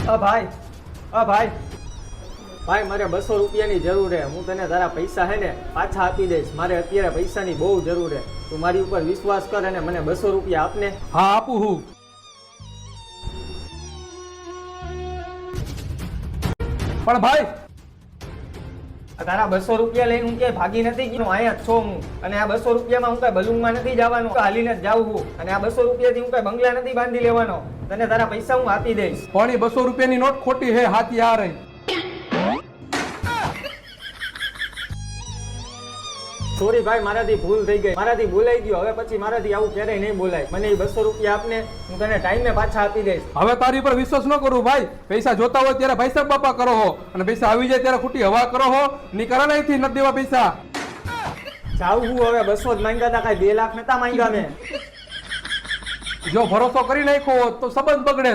ભાઈ ભાઈ મારે 200 રૂપિયાની જરૂર છે. હું તને તારા પૈસા હે ને પાછા આપી દઈશ. મારે અત્યારે પૈસાની બહુ જરૂર છે. તું મારી ઉપર વિશ્વાસ કર અને મને 200 રૂપિયા આપને. હા આપું હું. પણ ભાઈ તારા 200 રૂપિયા લઈને હું ક્યાંય ભાગી નથી ગયો. અહીંયા જ છો હું. અને આ 200 રૂપિયામાં હું કઈ બલૂનમાં નથી જવાનું, હાલીને જ જાઉં છું. અને આ 200 રૂપિયાથી હું કઈ બંગલા નથી બાંધી લેવાનો. તને તારા પૈસા હું આપી દઈશ. પણ એ 200 રૂપિયાની નોટ ખોટી હે, હાથી આ રહી. સોરી ભાઈ, મારાથી ભૂલ થઈ ગઈ. મારાથી ભૂલાઈ ગયો. હવે પછી મારાથી આવું ક્યારેય નહીં બોલાય. મને એ 200 રૂપિયા આપને, હું તને ટાઈમે પાછા આપી દઈશ. હવે તારી પર વિશ્વાસ ન કરું ભાઈ. પૈસા જોતા હોય ત્યારે પૈસા બાપા કરો હો, અને પૈસા આવી જાય ત્યારે ખોટી હવા કરો હો. નીકળા નહીં નથી દેવા પૈસા. જાઉં હું હવે. 200 જ માંગ્યા હતા, કાંઈ 2 લાખ નતા માંગ્યા મેં. જો ભરોસો કરી નાખ્યો હોત તો સંબંધ બગડે.